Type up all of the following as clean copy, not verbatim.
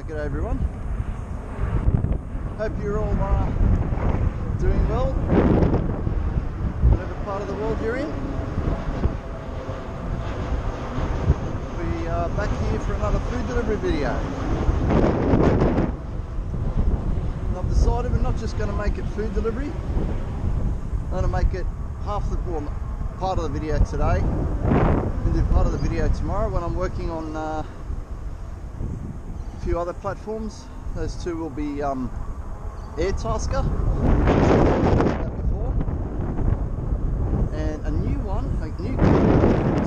G'day everyone. Hope you're all doing well, whatever part of the world you're in. We are back here for another food delivery video. And I've decided we're not just going to make it food delivery. I'm going to make it part of the video today and do part of the video tomorrow when I'm working on a few other platforms. Those two will be Airtasker, before, and a new one, a new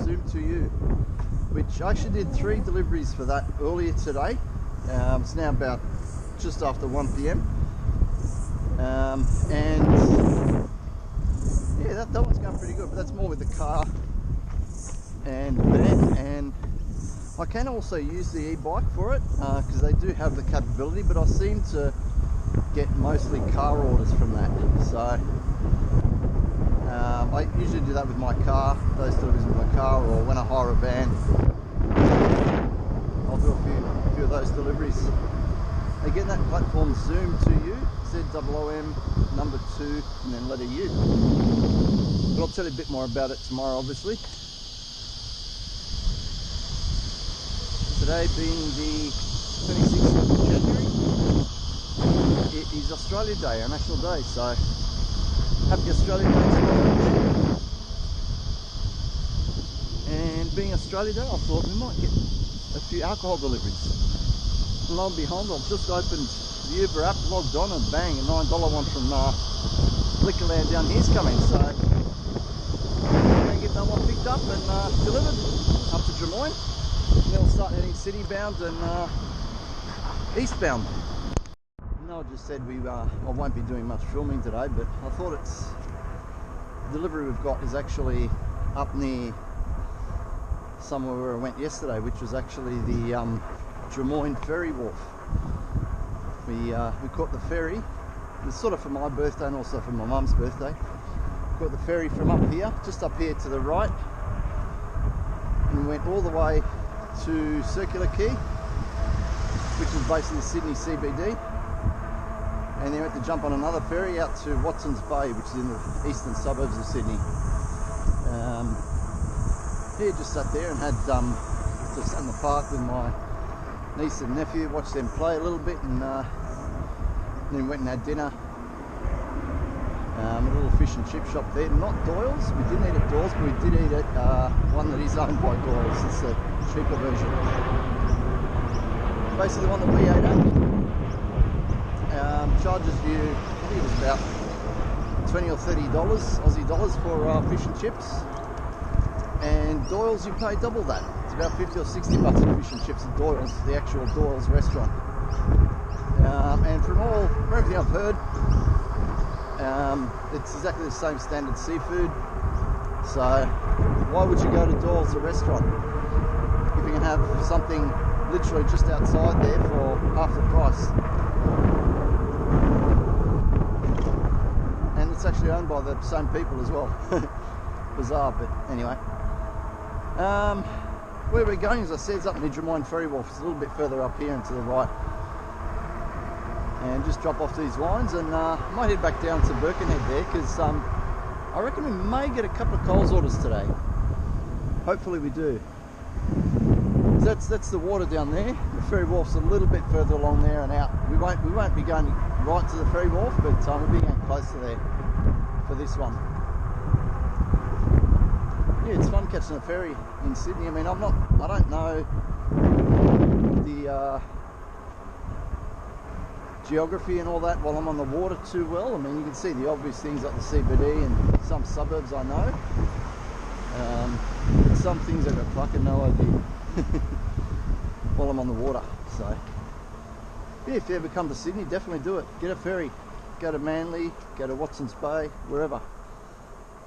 Zoom to You, which I actually did 3 deliveries for that earlier today. It's now about just after 1 PM, and yeah, that one's going pretty good, but that's more with the car and the van. And I can also use the e-bike for it because they do have the capability, but I seem to get mostly car orders from that. So I usually do that with my car, those deliveries with my car, or when I hire a van, I'll do a few of those deliveries. Again, that platform Zoom to You, ZOOM number 2 and then letter U. But I'll tell you a bit more about it tomorrow, obviously. Today being the 26th of January, it is Australia Day, our national day, so happy Australia Day to all. And being Australia Day, I thought we might get a few alcohol deliveries. And lo and behold, I've just opened the Uber app, logged on, and bang, a $9 one from Liquorland down here's coming, so I'm going to get that one picked up and delivered up to Drummoyne. And then we'll start heading city bound and eastbound. Noah just said I won't be doing much filming today, but I thought the delivery we've got is actually up near somewhere where I went yesterday, which was actually the Drummoyne ferry wharf. We caught the ferry. It's sort of for my birthday and also for my mum's birthday. Caught the ferry from up here, just up here to the right, and we went all the way to Circular Quay, which is basically Sydney CBD, and then we had to jump on another ferry out to Watson's Bay, which is in the eastern suburbs of Sydney. Yeah, just sat there and had just sat in the park with my niece and nephew, watched them play a little bit, and then went and had dinner. A little fish and chip shop there, not Doyle's. We didn't eat at Doyle's, but we did eat at one that is owned by Doyle's. It's a cheaper version. Basically the one that we ate at charges you, I think it was about $20 or $30 Aussie dollars for fish and chips, and Doyle's you pay double that. It's about 50 or 60 bucks for fish and chips at Doyle's, the actual Doyle's restaurant. And from everything I've heard, it's exactly the same standard seafood, so why would you go to Doyle's, a restaurant, if you can have something literally just outside there for half the price? And it's actually owned by the same people as well. Bizarre, but anyway. Where we're going, as I said, is up near Drummoyne ferry wharf. It's a little bit further up here and to the right. And just drop off these lines, and I might head back down to Birkenhead there, because I reckon we may get a couple of Coles orders today. Hopefully we do. That's the water down there. The ferry wharf's a little bit further along there and out. We won't be going right to the ferry wharf, but we'll be going close to there for this one. Yeah, it's fun catching a ferry in Sydney. I mean, I don't know the geography and all that while I'm on the water too well. I mean, you can see the obvious things like the CBD and some suburbs I know. Some things I've got fucking no idea while I'm on the water. So yeah, if you ever come to Sydney, definitely do it. Get a ferry, go to Manly, go to Watson's Bay, wherever.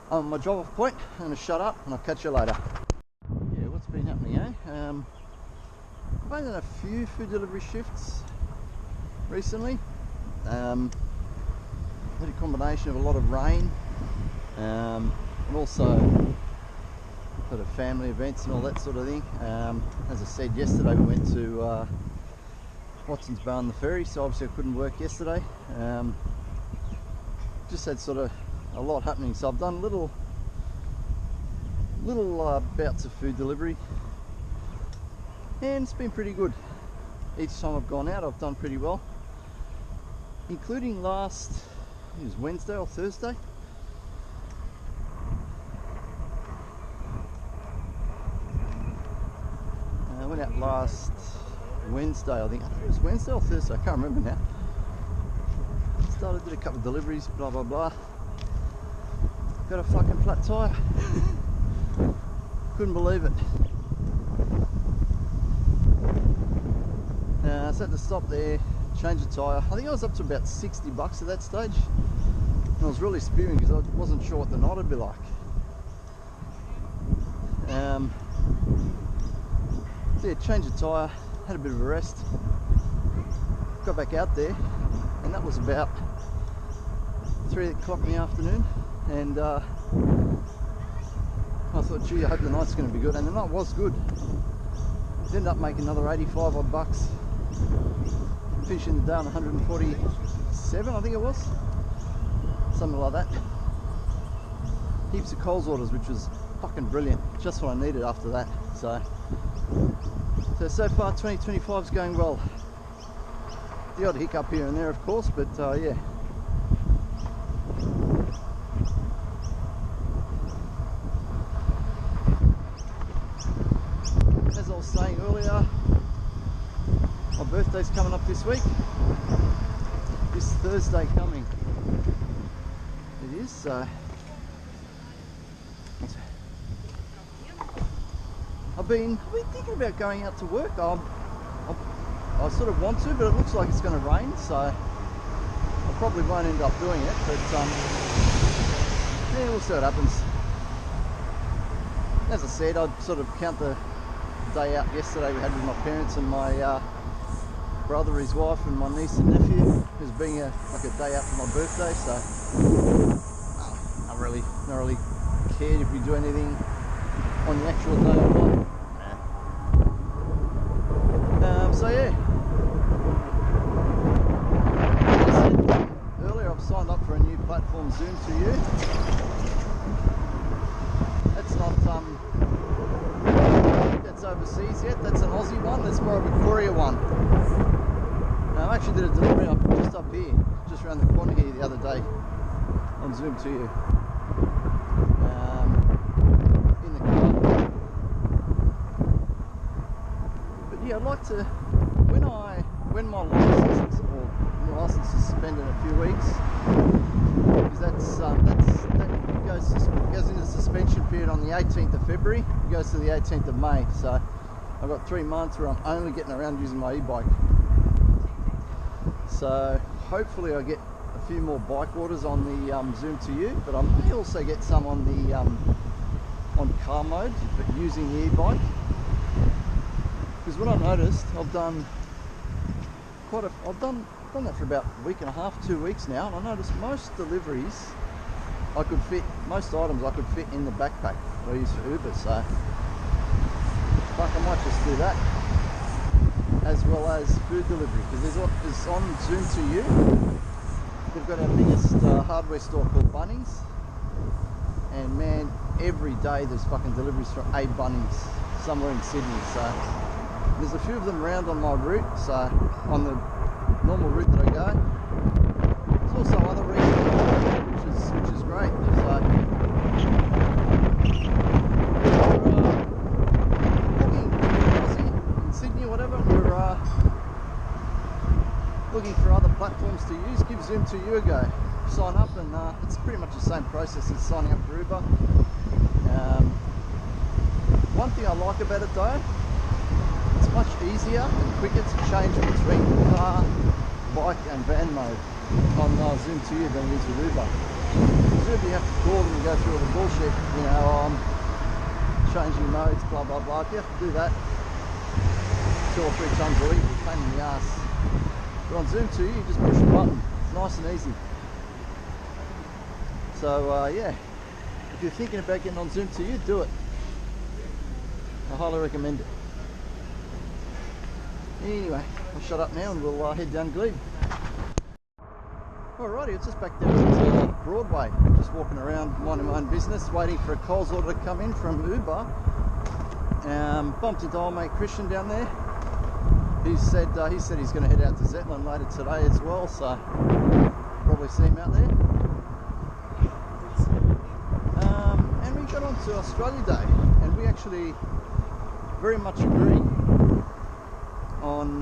I'm on my drop off point. I'm going to shut up and I'll catch you later. Yeah, what's been happening, eh? I've only done a few food delivery shifts recently. Had a combination of a lot of rain and also sort of family events and all that sort of thing. As I said yesterday, we went to Watson's Bar on the ferry, so obviously I couldn't work yesterday. Just had sort of a lot happening, so I've done little bouts of food delivery, and it's been pretty good. Each time I've gone out I've done pretty well, including last, it was Wednesday or Thursday. I went out last Wednesday, I think it was Wednesday or Thursday, I can't remember now. Did a couple of deliveries, blah blah blah. Got a fucking flat tyre. Couldn't believe it. I just had to stop there, change the tyre. I think I was up to about $60 at that stage. And I was really spewing because I wasn't sure what the night would be like. So yeah, changed the tyre, had a bit of a rest. Got back out there, and that was about 3 o'clock in the afternoon, and I thought, gee, I hope the night's going to be good, and the night was good. Ended up making another 85 odd bucks, finishing the day on 147, I think it was, something like that. Heaps of Coles orders, which was fucking brilliant, just what I needed after that. So far 2025 is going well. The odd hiccup here and there, of course, but yeah. As I was saying earlier, my birthday's coming up this week. This Thursday coming. It is, so I've been thinking about going out to work. I sort of want to, but it looks like it's going to rain, so I probably won't end up doing it, but yeah, we'll see what happens. As I said, I'd sort of count the day out yesterday we had with my parents and my brother, his wife, and my niece and nephew, as being like a day out for my birthday, so not really cared if we do anything on the actual day or not. So yeah, as I said earlier, I've signed up for a new platform, Zoom to You. That's not that's overseas yet. That's an Aussie one. That's more of a courier one. Now, I actually did a delivery up just up here, just around the corner here the other day on Zoom to You. In the car. But yeah, I'd like to. When my license is suspended in a few weeks, because that goes into suspension period on the 18th of February. It goes to the 18th of May. So I've got 3 months where I'm only getting around using my e-bike. So hopefully I get a few more bike orders on the Zoom to You, but I may also get some on the on car mode, but using the e-bike. Because what I've noticed, I've done that for about a week and a half, 2 weeks now, and I noticed most deliveries most items I could fit in the backpack that I use for Uber, so fuck, I might just do that, as well as food delivery, because there's on Zoom to You, they've got our biggest hardware store called Bunnings, and man, every day there's fucking deliveries from a Bunnings somewhere in Sydney, so there's a few of them around on my route, so on the normal route that I go. There's also other routes, which is great. So looking in Sydney or whatever, and you're looking for other platforms to use, give Zoom to You a go. Sign up, and it's pretty much the same process as signing up for Uber. One thing I like about it though, it's much easier and quicker to change between car, bike and van mode on Zoom to You than it is with Uber. With Uber you have to call them and go through all the bullshit, you know, changing modes, blah blah blah. If you have to do that 2 or 3 times a week, it's a pain in the ass. But on Zoom to You, you just push a button. It's nice and easy. So yeah, if you're thinking about getting on Zoom to You, do it. I highly recommend it. Anyway, I'll shut up now and we'll head down Glebe. Alrighty, it's just back down to Broadway. Just walking around, minding my own business, waiting for a Coles order to come in from Uber. Bumped into old mate Christian down there. He said he's going to head out to Zetland later today as well, so probably see him out there. And we got on to Australia Day, and we actually very much agree on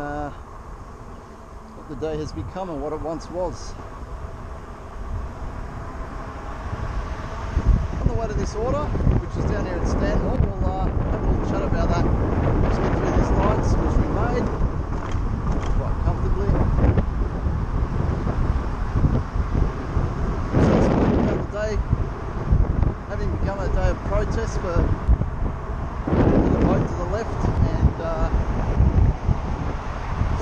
what the day has become and what it once was. On the way to this order, which is down here at Stanmore, we'll have a little chat about that. Just get through these lights, which we made quite comfortably. So it's about the day having become a day of protest for the vote to the left and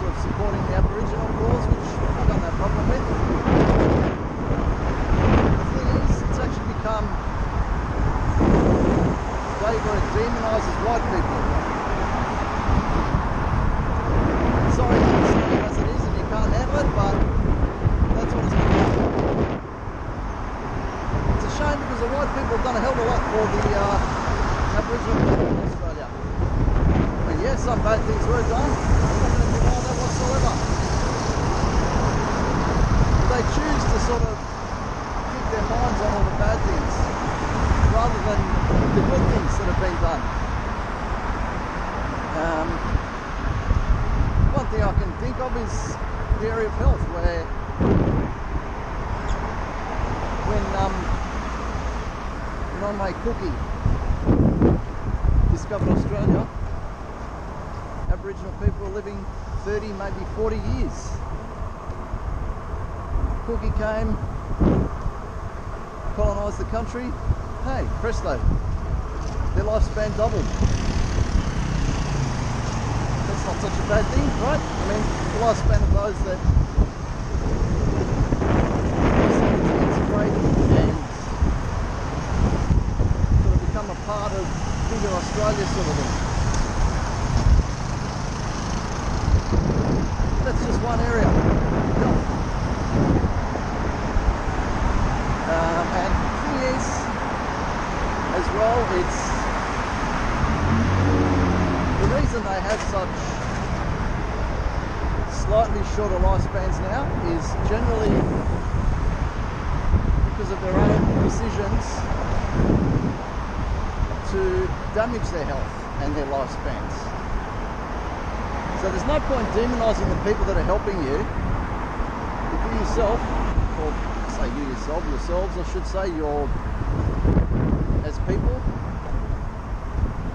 sort of supporting the Aboriginal cause, which I've got no problem with. The thing is, it's actually become a day where it demonises white people. Sorry to say it as it is and you can't handle it, but that's what it's become. It's a shame because the white people have done a hell of a lot for the Aboriginal people in Australia. And yes, some bad things were done. I'm not going to deny that whatsoever. But they choose to sort of keep their minds on all the bad things rather than the good things that have been done. One thing I can think of is the area of health, where when on my cookie discovered Australia, Aboriginal people were living 30, maybe 40 years. Cookie came, colonised the country. Hey, presto, their lifespan doubled. That's not such a bad thing, right? I mean, the lifespan of those that decided to integrate and sort of become a part of bigger Australia sort of thing. That's just one area. And the thing is, as well, it's the reason they have such slightly shorter lifespans now is generally because of their own decisions to damage their health and their lifespans. So there's no point demonising the people that are helping you if you yourself, or say you yourselves I should say, you're as people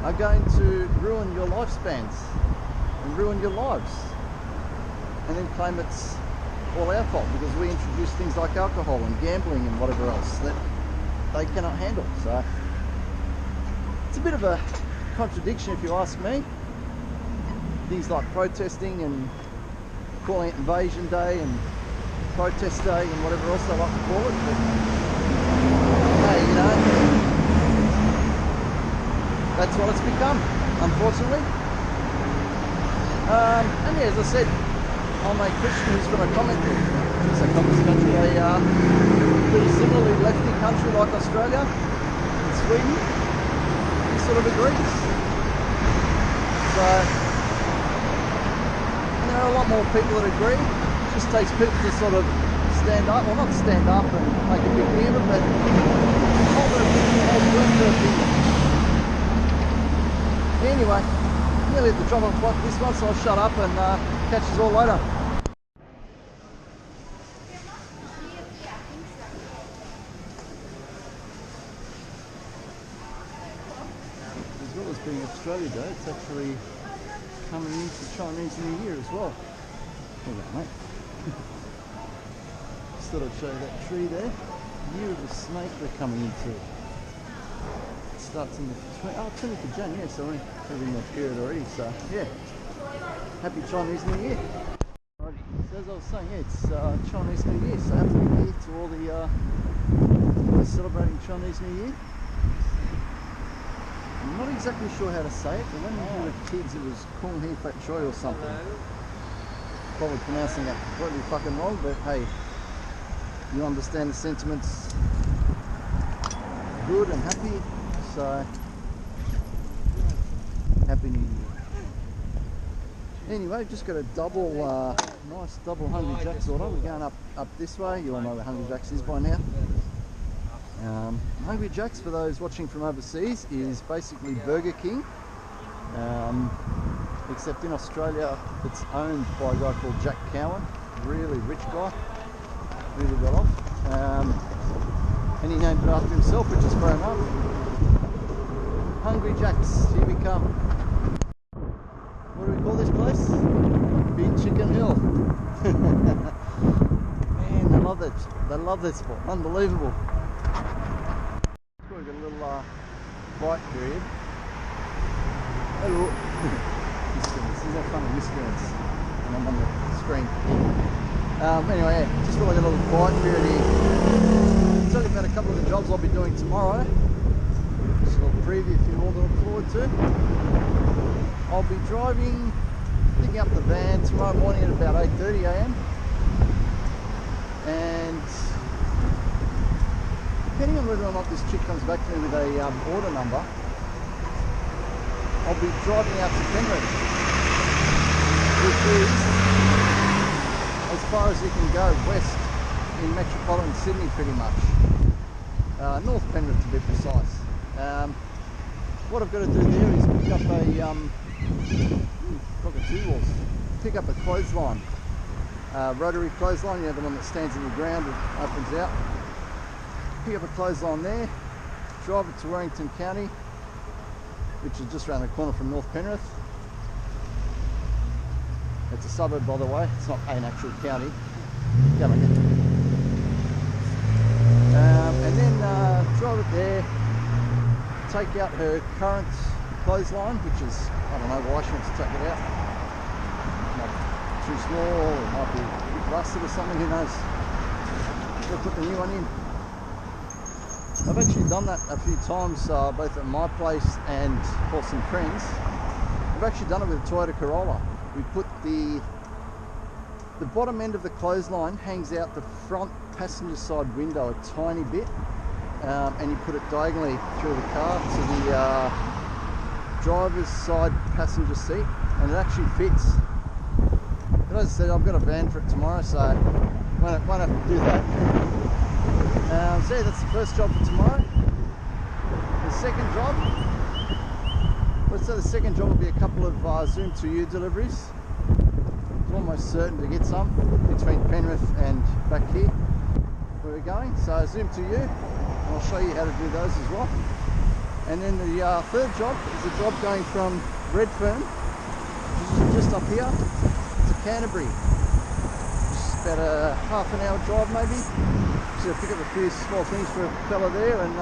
are going to ruin your lifespans and ruin your lives and then claim it's all our fault because we introduce things like alcohol and gambling and whatever else that they cannot handle. So it's a bit of a contradiction if you ask me. Things like protesting and calling it Invasion Day and Protest Day and whatever else they like to call it, but hey, you know, that's what it's become, unfortunately. And yeah, as I said, I'm a Christian who's from a communist country, a pretty similarly lefty country like Australia and Sweden. He sort of agrees. So there are a lot more people that agree. It just takes people to sort of stand up, well not stand up and make a big deal of it, but hold their opinion, hold their opinion. Anyway, nearly at the drop off clock this one, so I'll shut up and catch you all later. As well as being Australia Day, it's actually coming into Chinese New Year as well. Hold on, mate. Just thought I'd show you that tree there. Year of the snake we're coming into. It starts in the 20th of January, yeah, so we're in that period already, so yeah. Happy Chinese New Year. Alrighty, so as I was saying, yeah, it's Chinese New Year, so Happy New Year to all the celebrating Chinese New Year. I'm not exactly sure how to say it, but when we were kids it was Kung Hee Fat Choi or something. Probably pronouncing that completely fucking wrong, but hey, you understand the sentiments. Good and happy, so Happy New Year. Anyway, just got a double, nice double Hungry Jack's order. We're going up this way. You all know where Hungry Jack's is by now. Hungry Jack's, for those watching from overseas, is basically Burger King, except in Australia it's owned by a guy called Jack Cowan, really rich guy, really got off, and he named it after himself, which is fair enough. Hungry Jack's, here we come. What do we call this place? Bin Chicken Hill. Man, they love it. They love this spot. Unbelievable. We've got a little bite period. Hello. Miscreants. These are funny miscreants. And I'm on the screen. Anyway, yeah, just feel like a little bite period here. I'll tell you about a couple of the jobs I'll be doing tomorrow. Just a little preview if you all to look forward to. I'll be picking up the van tomorrow morning at about 8:30 a.m. and depending on whether or not this chick comes back to me with a order number, I'll be driving out to Penrith, which is as far as you can go west in metropolitan Sydney pretty much. North Penrith to be precise. What I've got to do there is pick up pick up a clothesline, rotary clothesline, you know, the one that stands in the ground and opens out. Pick up a clothesline there, drive it to Warrington County, which is just around the corner from North Penrith. It's a suburb, by the way, it's not an actual county. Come on, and then drive it there, take out her current clothesline, which is, I don't know why she wants to take it out. It might be too small, or it might be a bit rusted or something, who knows. We'll put the new one in. I've actually done that a few times, both at my place and for some friends. We've actually done it with a Toyota Corolla. We put the bottom end of the clothesline hangs out the front passenger side window a tiny bit, and you put it diagonally through the car to the driver's side passenger seat, and it actually fits. But as I said, I've got a van for it tomorrow, so won't have to do that. So yeah, that's the first job for tomorrow. The second job, let's say the second job will be a couple of Zoom to You deliveries. I'm almost certain to get some between Penrith and back here where we're going. So Zoom to You, and I'll show you how to do those as well. And then the third job is a job going from Redfern, which is just up here, to Canterbury. Just about a half an hour drive maybe. Just pick up a few small things for a fella there, and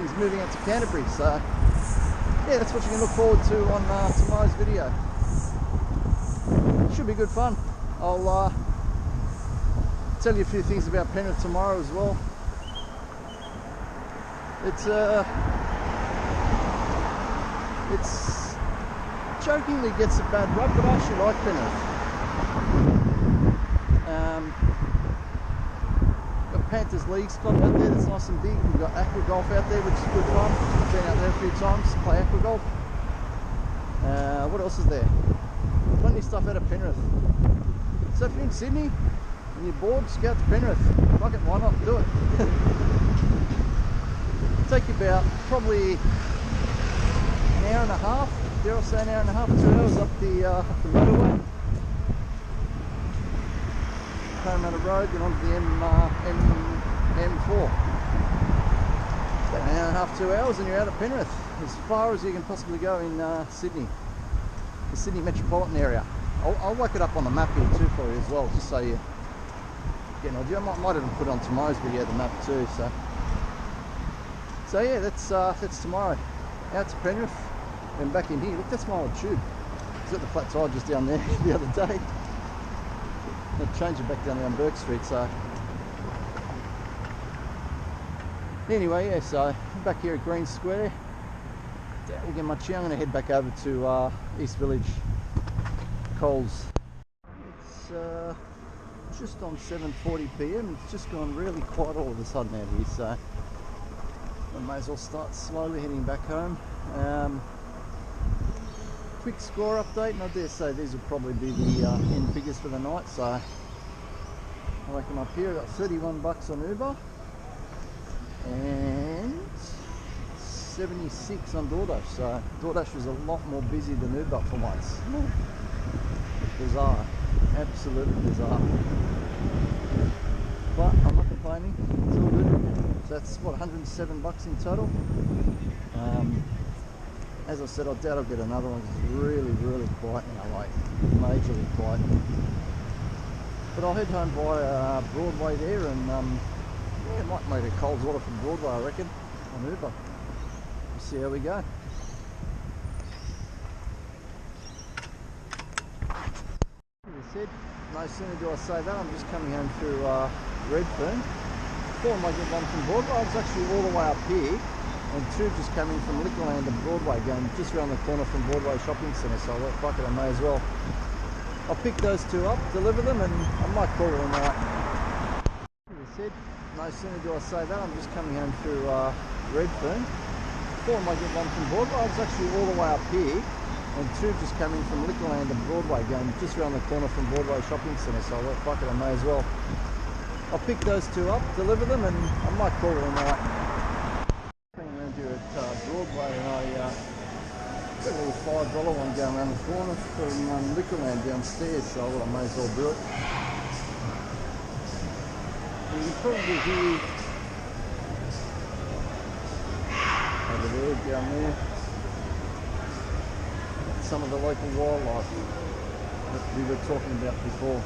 he's moving out to Canterbury. So yeah, that's what you can look forward to on tomorrow's video. Should be good fun. I'll tell you a few things about Penrith tomorrow as well. It's jokingly gets a bad rap, but I actually like Penrith. Got Panthers Leagues Club out there that's nice and big. We've got aqua golf out there, which is good fun. I've been out there a few times to play aqua golf. What else is there? Plenty of stuff out of Penrith. So if you're in Sydney and you're bored, just go out to Penrith. Fuck it, why not? Do it. Take you about probably an hour and a half, dare I say an hour and a half, 2 hours up the motorway. Parramatta Road, then onto the M4. About an hour and a half, 2 hours, and you're out of Penrith, as far as you can possibly go in Sydney, the Sydney metropolitan area. I'll work it up on the map here too for you as well, just so you get an idea. I might even put on tomorrow's video the map too. So yeah, that's tomorrow. Out to Penrith and back in here. Look, that's my old tube. It's got the flat tyre just down there the other day. I'll change it back down there on Burke Street. So anyway, yeah, so back here at Green Square. We'll get my chi. I'm going to head back over to East Village Coles. It's just on 7:40 p.m. It's just gone really quiet all of a sudden out here, so I may as well start slowly heading back home. Quick score update, and I dare say these will probably be the end figures for the night. So I reckon up here I got 31 bucks on Uber and 76 on DoorDash. So DoorDash was a lot more busy than Uber for once. Bizarre, absolutely bizarre. But I'm not complaining, it's all good. So that's what, 107 bucks in total. As I said, I doubt I'll get another one because it's really, really quiet now, like majorly quiet. But I'll head home via Broadway there, and yeah, might make a Coles order from Broadway, I reckon, on Uber. We'll see how we go. As I said, no sooner do I say that, I'm just coming home through Redfern. Thought I might get one from Broadway. I was actually all the way up here, and two just came in from Liquorland to Broadway, going just around the corner from Broadway Shopping Centre, so I thought, fuck it, I may as well. I'll pick those two up, deliver them, and I might call it a night. As I said, no sooner do I say that, I'm just coming home through Redfern. Thought I might get one from Broadway. I was actually all the way up here, and two just came in from Liquorland to Broadway, going just around the corner from Broadway Shopping Centre, so I thought, fuck it, I may as well. I'll pick those two up, deliver them, and I might call it a night. Around here at Broadway, and I got a little $5 one going around the corner from Liquorland downstairs, so I thought I may as well do it. You can probably hear over there, down there, some of the local wildlife that we were talking about before.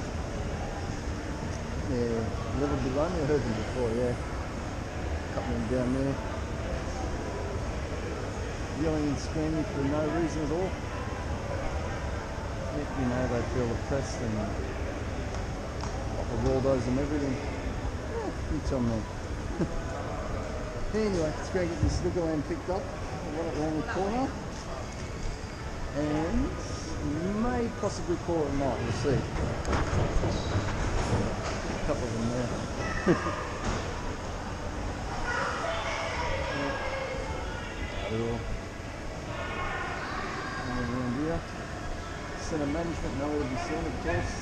Yeah, a little below me, I heard them before, yeah. A couple of them down there. Yelling and screaming for no reason at all. Yet, you know, they feel oppressed and the waldos and everything. Yeah, you tell me. Anyway, let's go get this Liquorland picked up. I've got it around the corner. And may possibly call it a night, we'll see. A couple of them there. Cool. Around here. Centre management, nowhere to be seen, of course.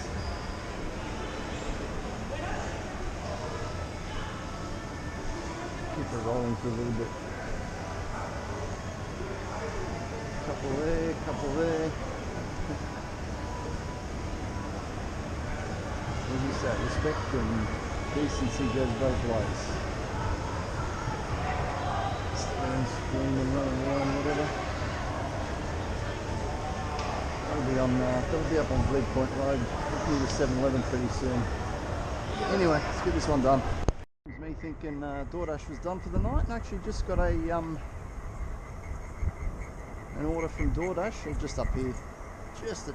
Keep it rolling for a little bit. Couple there, couple there. As you say, respect and decency goes both ways. Screaming, running around, whatever. That'll be up on Glebe Point Road. We'll do the 7-Eleven pretty soon. Anyway, let's get this one done. It was me thinking DoorDash was done for the night, and actually just got a an order from DoorDash. Or just up here, just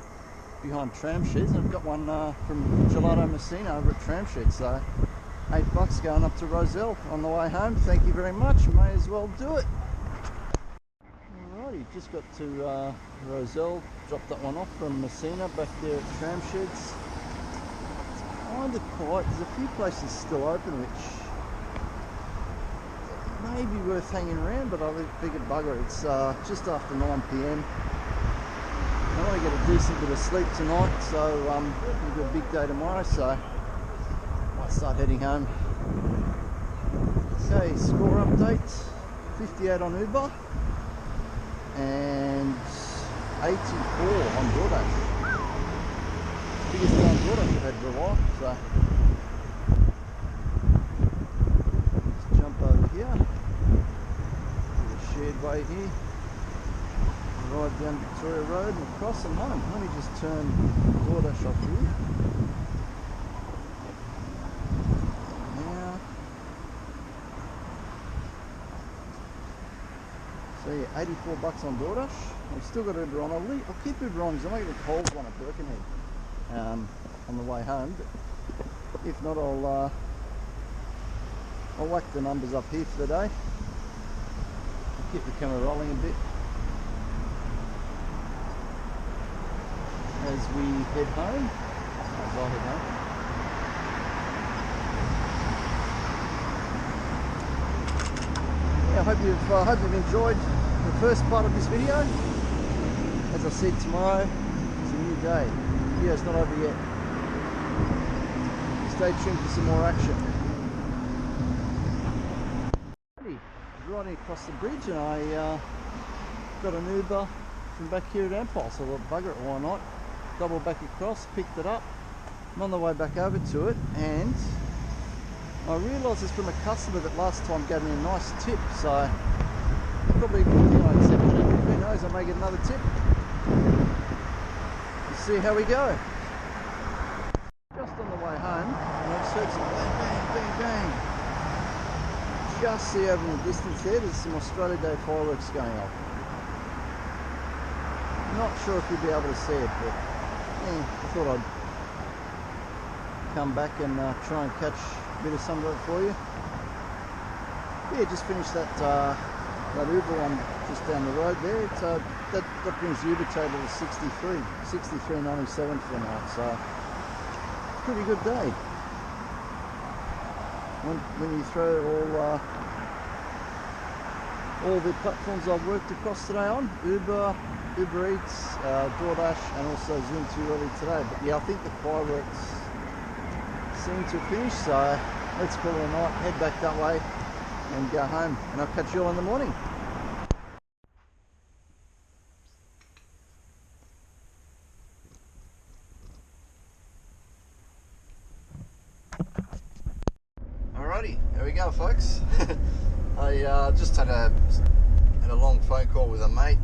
behind Tramsheds, and I've got one from Gelato Messina over at Tramshed. So $8 going up to Roselle on the way home. Thank you very much. May as well do it. Alrighty, just got to Roselle. Dropped that one off from Messina back there at Tramsheds. It's kind of quiet. There's a few places still open, which may be worth hanging around, but I figured bugger. It's just after 9 p.m. I want to get a decent bit of sleep tonight, so we've got a big day tomorrow, so might start heading home. Okay, score update: 58 on Uber and 84 on DoorDash. Biggest day on DoorDash I've had for a while, so let's jump over here. There's a shared way here. Ride down Victoria Road and across and home. Let me just turn DoorDash off here. Now, so yeah, 84 bucks on DoorDash. I've still got Uber on. I'll keep Uber on because I might get a Coles one at Birkenhead on the way home. But if not, I'll whack the numbers up here for the day. I'll keep the camera rolling a bit. as we head home. As I head home. Yeah, I hope you've enjoyed the first part of this video. As I said, tomorrow is a new day. The video's not over yet. Stay tuned for some more action. Riding across the bridge, and I got an Uber from back here at Ampol, so I thought, bugger it, why not? Double back across, picked it up. I'm on the way back over to it, and I realised it's from a customer that last time gave me a nice tip, so probably, I accepted it. Who knows, I may get another tip. We'll see how we go. Just on the way home, and I just heard some bang, bang, bang, bang. Just see over in the distance there's some Australia Day fireworks going off. Not sure if you'll be able to see it, but I thought I'd come back and try and catch a bit of some of it for you. Yeah, just finished that Uber one just down the road there. It's, that brings the Uber total to 63.97 for the night, so pretty good day. When you throw all the platforms I've worked across today on, Uber Eats, DoorDash, and also Zoom 2 early today. But yeah, I think the fireworks seem to finish, so let's call it a night, head back that way and go home, and I'll catch you all in the morning. Alrighty, there we go, folks. I just had a long phone call with a mate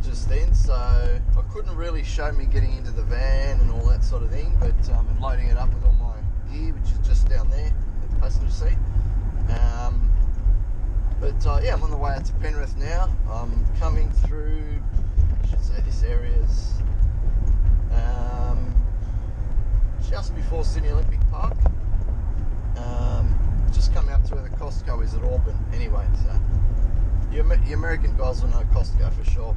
just then, so I couldn't really show me getting into the van and all that sort of thing, but and loading it up with all my gear, which is just down there at the passenger seat. Yeah, I'm on the way out to Penrith now. I'm coming through, I should say this area's just before Sydney Olympic Park. Just coming up to where the Costco is at Auburn anyway, so you American guys will know Costco for sure.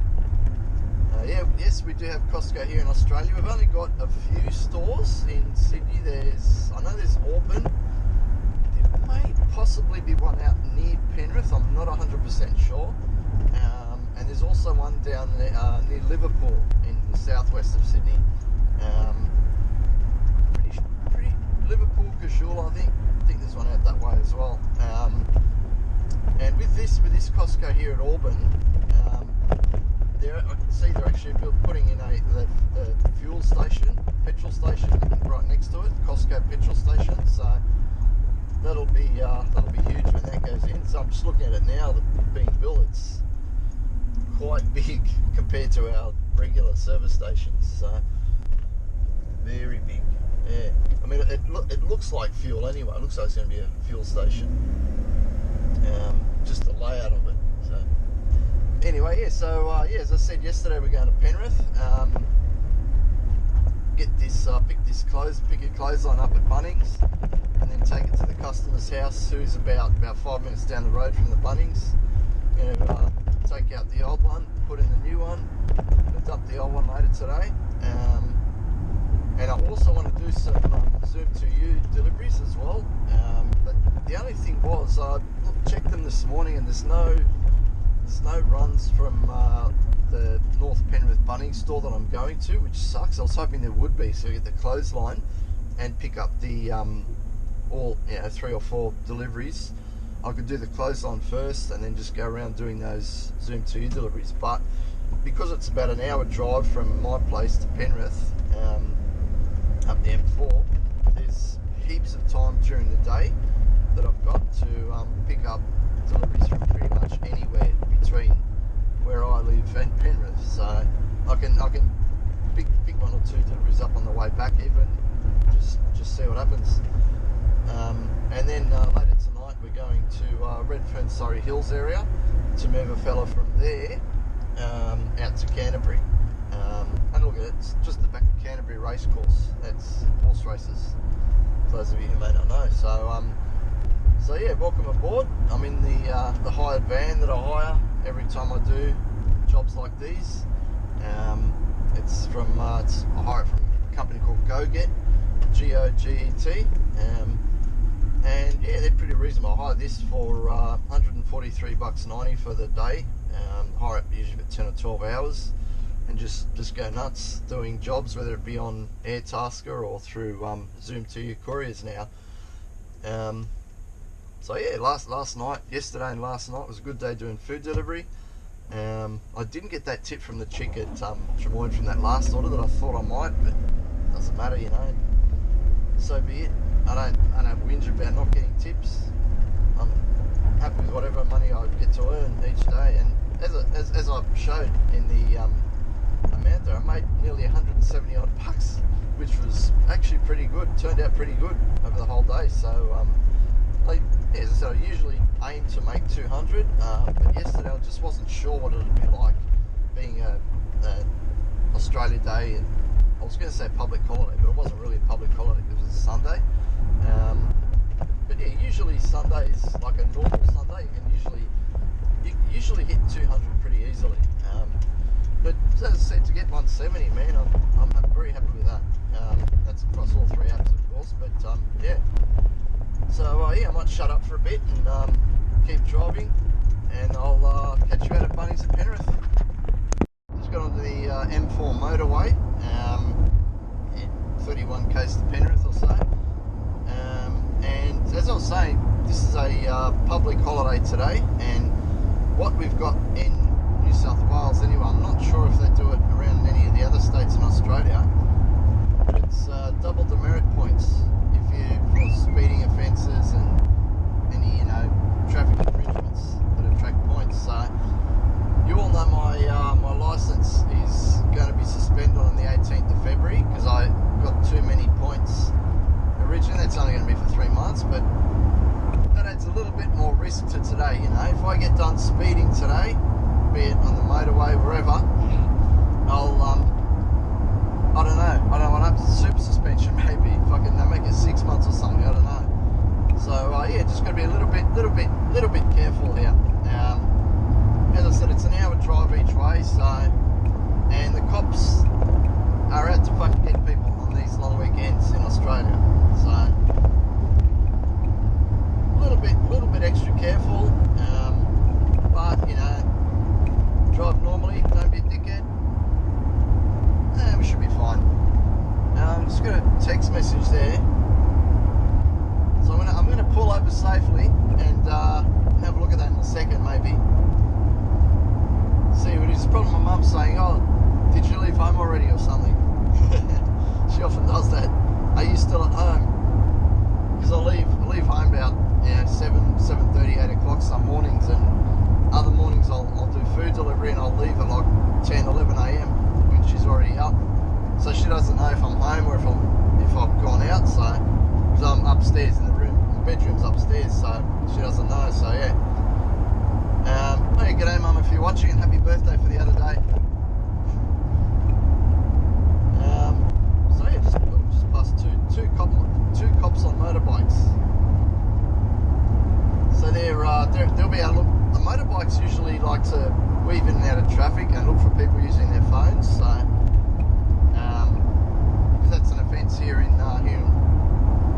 Yes, we do have Costco here in Australia. We've only got a few stores in Sydney. I know there's Auburn. There may possibly be one out near Penrith. I'm not 100% sure. And there's also one down there, near Liverpool in the southwest of Sydney. Pretty Liverpool, Cashul, I think there's one out that way as well. And with this Costco here at Auburn, I can see they're actually putting in the fuel station, petrol station right next to it, Costco petrol station. So that'll be huge when that goes in. So I'm just looking at it now, being built. It's quite big compared to our regular service stations. So very big. Yeah, I mean it looks like fuel anyway. It looks like it's going to be a fuel station. Just the layout of it. So anyway, yeah. So as I said yesterday, we're going to Penrith. Pick a clothesline up at Bunnings, and then take it to the customer's house, who's about 5 minutes down the road from the Bunnings. And take out the old one, put in the new one, lift up the old one later today. And I also want to do some Zoom 2U deliveries as well. But the only thing was, I checked them this morning, and there's no runs from the North Penrith Bunnings store that I'm going to, which sucks. I was hoping there would be, so I get the clothesline and pick up the all 3 or 4 deliveries. I could do the clothesline first and then just go around doing those Zoom 2U deliveries. But because it's about an hour drive from my place to Penrith, up the M4, there's heaps of time during the day that I've got to pick up deliveries from pretty much anywhere between where I live and Penrith. So I can pick 1 or 2 deliveries up on the way back, even just see what happens. And then later tonight we're going to Redfern, Surrey Hills area to move a fella from there out to Canterbury. And look at it, it's just the back of Canterbury Racecourse. That's horse races, for those of you who may not know. So yeah, welcome aboard. I'm in the hired van that I hire every time I do jobs like these. It's from it's I hire it from a company called GoGet, G-O-G-E-T, and yeah, they're pretty reasonable. I hire this for $143.90 for the day. Hire it usually for 10 or 12 hours, and just go nuts doing jobs, whether it be on Airtasker or through Zoom to your couriers now. So yeah, last night, yesterday and last night was a good day doing food delivery. I didn't get that tip from the chick at Tremoyne from that last order that I thought I might, but it doesn't matter, you know. So be it. I don't whinge about not getting tips. I'm happy with whatever money I get to earn each day, and as I showed in the amount there, I made nearly 170 odd bucks, which was actually pretty good. Turned out pretty good over the whole day. So as I said, I usually aim to make 200, but yesterday I just wasn't sure what it would be like being a Australia Day, and I was going to say public holiday, but it wasn't really a public holiday, it was a Sunday. But yeah, usually Sundays, like a normal Sunday, you usually hit 200 pretty easily. But as I said, to get 170, man, I'm very happy with that. That's across all three apps, of course, but yeah. So yeah, I might shut up for a bit and keep driving, and I'll catch you out at Bunnings at Penrith. Just got onto the M4 motorway, 31 k's to Penrith or so. And as I was saying, this is a public holiday today, and what we've got in New South Wales anyway, I'm not sure if they do it around any of the other states in Australia, but it's double demerit points for speeding offences and any, you know, traffic infringements that attract points. So you all know my licence is going to be suspended on the 18th of February because I got too many points originally. That's only going to be for 3 months, but that adds a little bit more risk to today. You know, if I get done speeding today, be it on the motorway, wherever, I don't know what happens. Super suspension maybe. Fucking they make it 6 months or something. I don't know. So yeah, just got to be a little bit careful here. As I said, it's an hour drive each way. So, and the cops are out to fucking get people on these long weekends in Australia. So a little bit extra careful. But you know, drive normally. Don't be a dickhead. We should be fine. Just got a text message there, so I'm gonna pull over safely and have a look at that in a second, maybe. See what it is. Probably my mum saying, "Oh, did you leave home already?" or something. She often does that. Are you still at home? Because I leave home about 7:30, 8 o'clock some mornings, and other mornings I'll do food delivery and I'll leave at like 10, 11 a.m. when she's already up. So she doesn't know if I'm home or if I've gone out. So because I'm upstairs in the room, the bedroom's upstairs, so she doesn't know. So yeah. Hey, g'day mum if you're watching, and happy birthday for the other day. So yeah, just past two cops on motorbikes. So there'll be a look. The motorbikes usually like to weave in and out of traffic and look for people using their phones. So that's an offence here in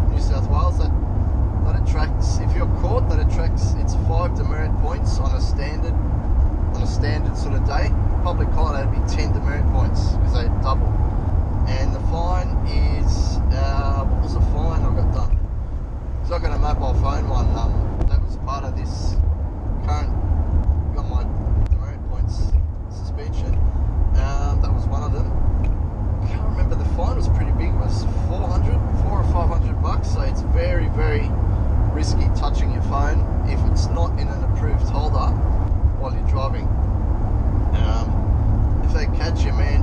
New South Wales. That attracts, if you're caught, that attracts, it's 5 demerit points on a standard sort of day. Public holiday would be 10 demerit points because they double. And the fine is what was the fine I got done? Because I got a mobile phone one. That was part of this current. Got my demerit points suspension. That was one of them. I can't remember, the fine was pretty big. It was $400 or $500. So it's very, very risky touching your phone if it's not in an approved holder while you're driving. If they catch you, man,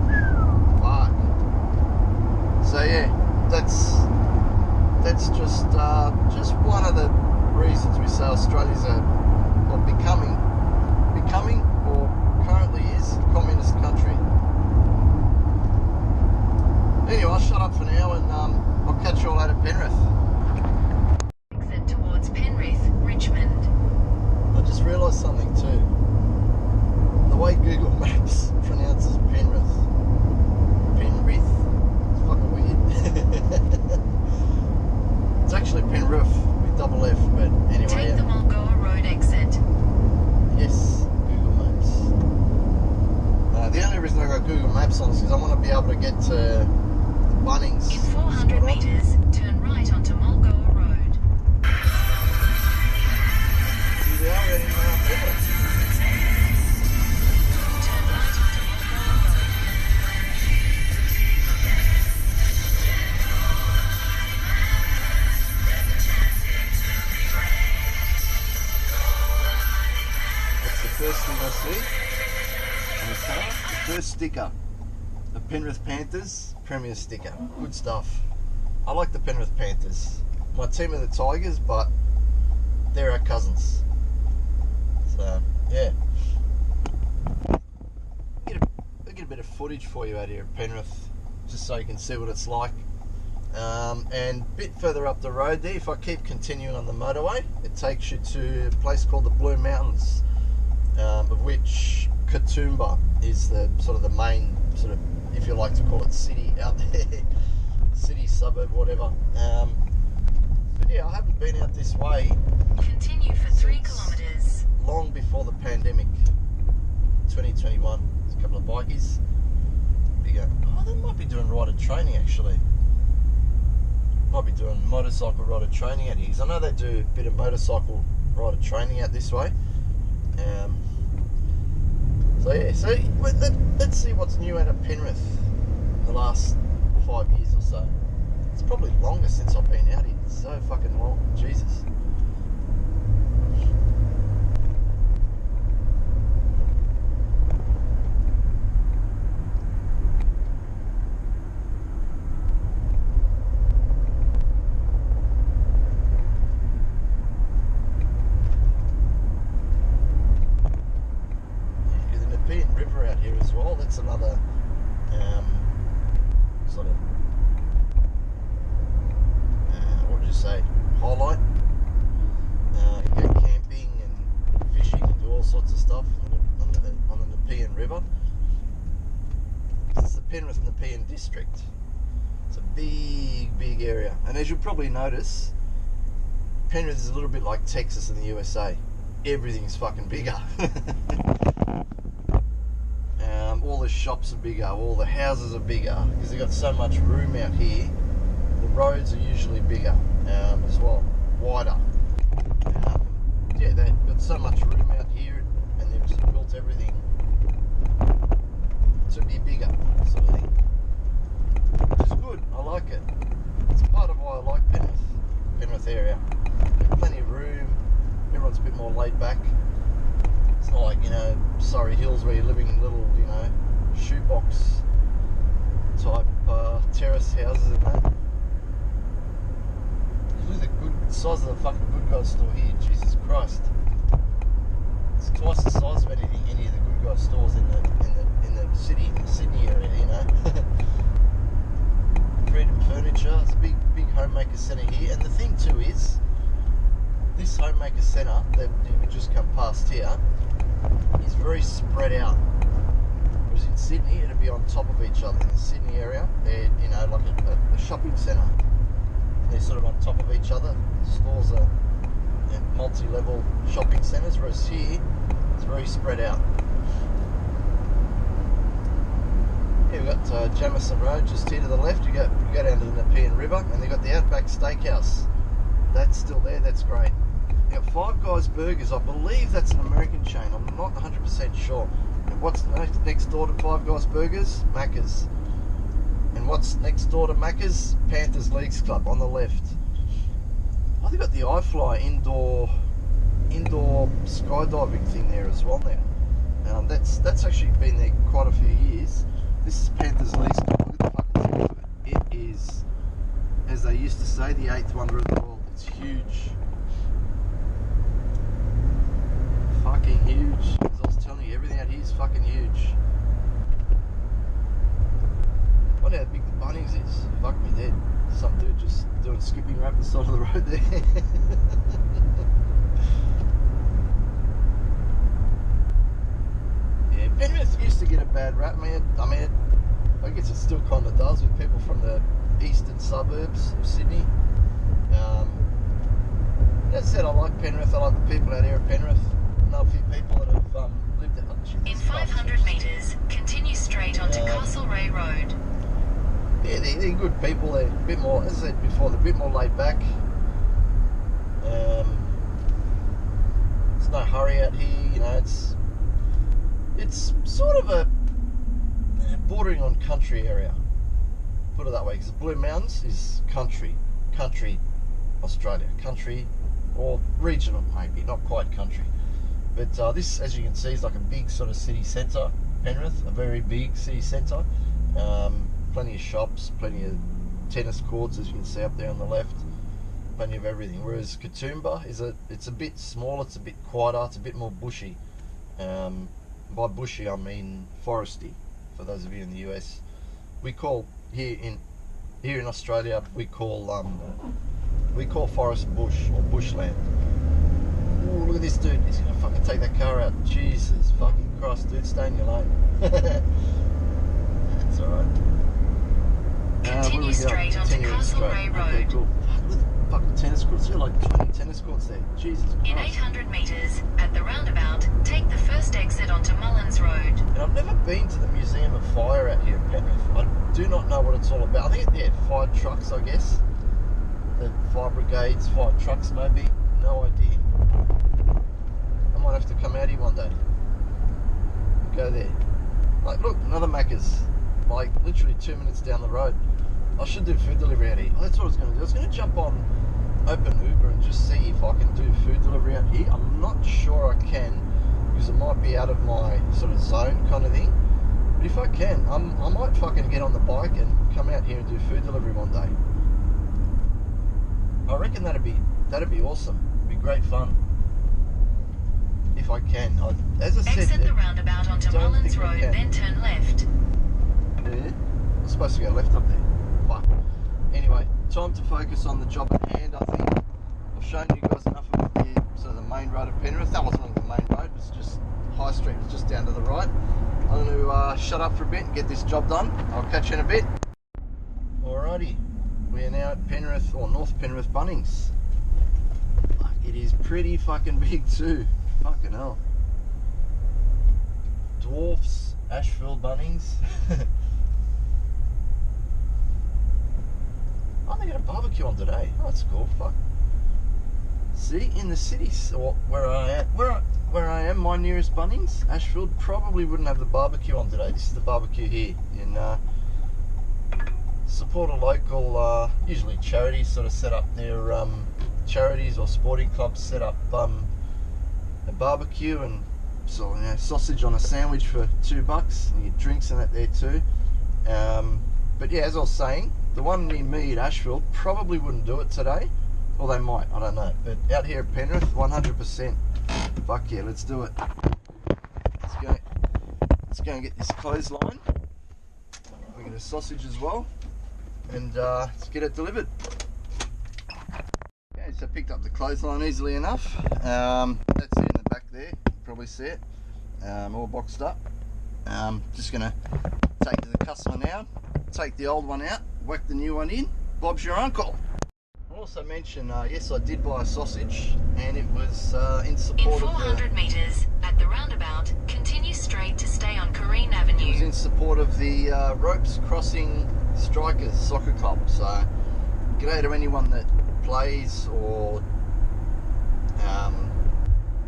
fuck. So yeah, that's just one of the reasons we say Australia's becoming or currently is a communist country. Anyway, I'll shut up for now, and I'll catch you all out at Penrith. Exit towards Penrith, Richmond. I just realised something too. The way Google Maps pronounces Penrith, get to Bunnings. In 400 metres, turn right onto Mulgoa Road. Here we are in Penrith. Turn right onto Mulgoa Road. That's the first thing I see on the car. The first sticker. The Penrith Panthers Premier sticker. Good stuff. I like the Penrith Panthers. My team are the Tigers, but they're our cousins. So, yeah. I'll get a bit of footage for you out here at Penrith, just so you can see what it's like. And a bit further up the road there, if I keep continuing on the motorway, it takes you to a place called the Blue Mountains, of which Katoomba is the sort of the main sort of, if you like to call it, city out there, city, suburb, whatever. But yeah, I haven't been out this way Continue for 3 kilometres. long before the pandemic. 2021. There's a couple of bikies. They might be doing rider training actually. Might be doing motorcycle rider training out here. 'Cause I know they do a bit of motorcycle rider training out this way. So yeah, let's see what's new out of Penrith in the last 5 years or so. It's probably longer since I've been out here. It's so fucking long. Jesus. River out here as well. That's another sort of what would you say, highlight. You go camping and fishing and do all sorts of stuff on the Nepean River. It's the Penrith Nepean district. It's a big area, and as you'll probably notice, Penrith is a little bit like Texas in the USA. Everything's fucking bigger. All the shops are bigger, all the houses are bigger, because they've got so much room out here. The roads are usually bigger as well, wider. Yeah, they've got so much room out here, and they've just built everything to be bigger, sort of thing. Which is good, I like it. It's part of why I like Penrith area. There's plenty of room, everyone's a bit more laid back. It's not like, Surrey Hills where you're living in little, shoebox type terrace houses and that. Look at the size of the fucking Good Guys store here, Jesus Christ. It's twice the size of any of the Good Guys stores in the Sydney area, Freedom Furniture, it's a big homemaker centre here, and the thing too is, this homemaker centre that we just come past here is very spread out. Whereas in Sydney, it'd be on top of each other. In the Sydney area, they're like a shopping centre. They're sort of on top of each other. Stores are multi-level shopping centres, whereas here it's very spread out. Yeah, we've got Jamison Road just here to the left. You go down to the Nepean River, and they've got the Outback Steakhouse. That's still there. That's great. Now, Five Guys Burgers, I believe that's an American chain. I'm not 100% sure. And what's next door to Five Guys Burgers? Macca's. And what's next door to Macca's? Panthers Leagues Club on the left. Oh, they've got the iFly indoor skydiving thing there as well now. That's actually been there quite a few years. This is Panthers Leagues Club. Look at the fucking thing of it. It is, as they used to say, the 8th wonder of the world. It's huge. Fucking huge. As I was telling you, everything out here is fucking huge. I wonder how big the Bunnings is. Fuck me dead. Some dude just doing skipping rope on the side of the road there. Yeah, Penrith used to get a bad rap, man. I mean, I guess it still kind of does with people from the eastern suburbs of Sydney. That said, I like Penrith. I like the people out here at Penrith. I know a few people that have lived there. In 500 metres, continue straight onto Castlereagh Road. yeah, they're good people. They're a bit more, as I said before, they're a bit more laid back. There's no hurry out here, you know. It's sort of a bordering on country area. Put it that way, because the Blue Mountains is country Australia, country or regional maybe, not quite country. But this, as you can see, is like a big sort of city centre. Penrith, a very big city centre. Plenty of shops, plenty of tennis courts, as you can see up there on the left. Plenty of everything. Whereas Katoomba it's a bit smaller, it's a bit quieter, it's a bit more bushy. By bushy I mean foresty. For those of you in the US, we call here in Australia we call forest bush or bushland. Ooh, look at this dude! He's gonna fucking take that car out. Jesus fucking Christ, dude! Stay in your lane. That's all right. Continue straight onto Castlereagh Road. Okay, cool. Look at the fucking tennis courts. There are like 20 tennis courts there. Jesus Christ. In 800 metres, at the roundabout, take the first exit onto Mullins Road. And I've never been to the Museum of Fire out here in Penrith. I do not know what it's all about. I think yeah, fire trucks, I guess. The fire brigades, fire trucks maybe. No idea. I might have to come out here one day. Go there. Like, look, another Macca's. Like, literally 2 minutes down the road. I should do food delivery out here. Oh, that's what I was going to do. I was going to jump on Open Uber and just see if I can do food delivery out here. I'm not sure I can, because it might be out of my sort of zone kind of thing. But if I can, I might fucking get on the bike and come out here and do food delivery one day. I reckon that'd be awesome. It'd be great fun. If I can. As I said, Exit the roundabout onto Mullins Road, then turn left. Yeah. I'm supposed to go left up there. Fuck. Anyway, time to focus on the job at hand, I think. I've shown you guys enough of the sort of the main road of Penrith. That wasn't really the main road, it was just High Street, it was just down to the right. I'm going to shut up for a bit and get this job done. I'll catch you in a bit. Alrighty, we are now at Penrith, or North Penrith Bunnings. Fuck, it is pretty fucking big too. Fucking hell. Dwarfs, Ashfield Bunnings. Oh, they got a barbecue on today. Oh, that's cool. Fuck. See, in the city, or where I am, my nearest Bunnings, Ashfield, probably wouldn't have the barbecue on today. This is the barbecue here in support a local, usually charities sort of set up their charities or sporting clubs set up a barbecue and so sausage on a sandwich for $2 and you get drinks in it there too. But yeah, as I was saying, the one near me at Ashfield probably wouldn't do it today, or they might, I don't know. But out here at Penrith, 100%. Fuck yeah, let's do it. Let's go and get this clothesline. We get a sausage as well, and let's get it delivered. Okay, so I picked up the clothesline easily enough. That's it in the back there, you can probably see it, all boxed up. Just gonna take it to the customer now, take the old one out, whack the new one in. Bob's your uncle. I'll also mention, yes, I did buy a sausage, and it was in support of the... In 400 metres, at the roundabout, continue straight to stay on Corrine Avenue. It was in support of the Ropes Crossing Strikers Soccer Club. So, g'day to anyone that plays or I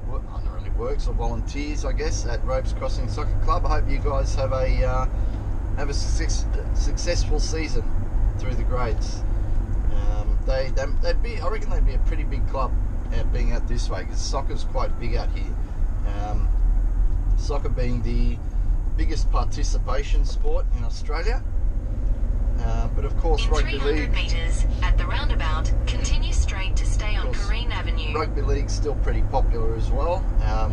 don't know, really works or volunteers, I guess, at Ropes Crossing Soccer Club. I hope you guys have a successful season through the grades. I reckon they'd be a pretty big club being out this way, because soccer's quite big out here. Soccer being the biggest participation sport in Australia. But of course, in rugby 300 league. metres, at the roundabout, continue straight to stay on Corrine Avenue. Rugby league's still pretty popular as well,